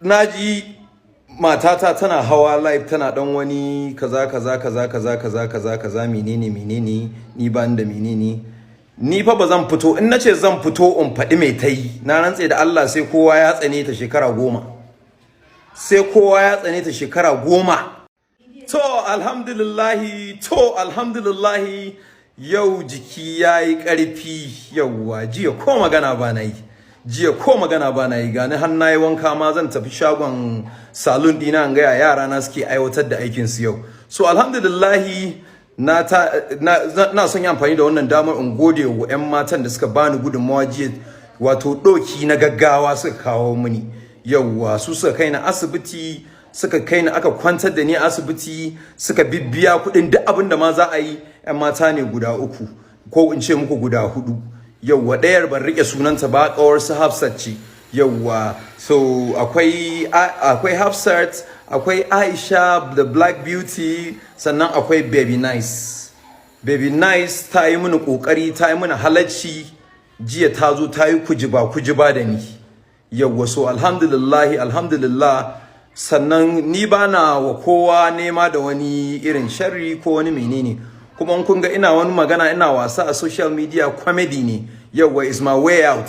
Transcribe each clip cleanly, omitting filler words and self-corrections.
naji matata tana hawa live tana dan wani kaza kaza kaza kaza kaza kaza kaza menene ni ban da menene ni fa bazan fito in nace zan fito in faɗi mai tai na rantse da Allah sai kowa ya tsane ta shekara 10 sai kowa ya tsane ta shekara 10 to alhamdulillah yau jiki yayi karfi yauwa jiya ko magana ba na yi gani har nayi wanka ma zan tafi shagon salon dina an ga yara na suke aiwatar da aikin su yau so alhamdulillah na son yi amfani da wannan damar in gode wa 'yan matan da suka bani gudunmawa jiya wato doki na gaggawa suka kawo mini yauwa su suka kai na asibiti suka kai ni aka kwantar da ni asibiti suka bibbiya kuɗin duk abin da ma za a yi 'yan mata ne guda 3 ko in ce muku guda 4 yauwa ɗayar ban rike sunanta ba kawar su Hafsat ce yauwa so akwai Hafsat akwai Aisha the Black Beauty sannan akwai Baby Nice ta yi mini kokari ta yi mini halacci jiya ta zo ta yi kujiba da ni yauwa so alhamdulillah sannan ni bana wa kowa nema da wani irin sharri ko wani menene kuma in kun ga ina wani magana ina wasa a social media comedy ne yauwa is my way out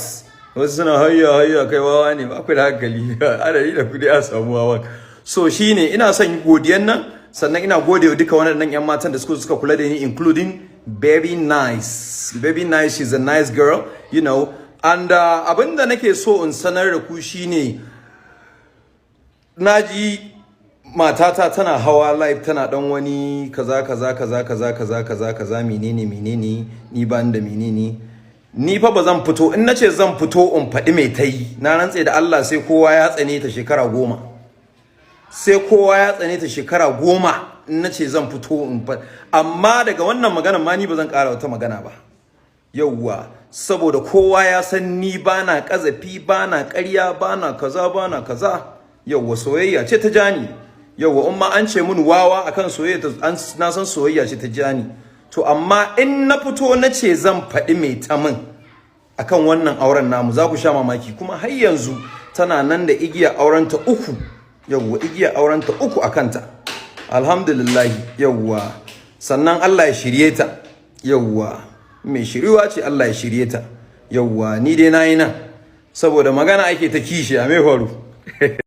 wasu suna hayya kai wawa ne ba ku da hankali adadi da kudi a samu wawa so shine ina son godiyan nan sannan ina godewa duka wannan yan matan da suka kula da ni including Baby Nice is a nice girl you know and abinda nake so in sanar da ku shine naji matata tana hawa live tana dan wani kaza menene ni ban da menene ni fa bazan fito in nace zan fito in faɗi mai tai na rantse da Allah sai kowa ya tsane ta shekara 10 in nace zan fito in faɗi amma daga wannan maganar ma ni bazan ƙara wata magana ba yauwa saboda kowa ya san ni bana kazafi bana ƙarya bana kaza yauwa soyayya ce ta jani yauwa umma an ce mun wawa akan soyayya na san soyayya ce ta jani to amma in na fito nace zan faɗi mai ta min akan wannan auren namu za ku sha mamaki kuma har yanzu tana nan da igiyar aurenta 3 yauwa igiyar aurenta 3 akanta alhamdulillah yauwa sannan Allah ya shirye ta yauwa mai shiriwa ce Allah ya shirye ta yauwa ni dai nayi nan saboda magana ake ta kishi a me faru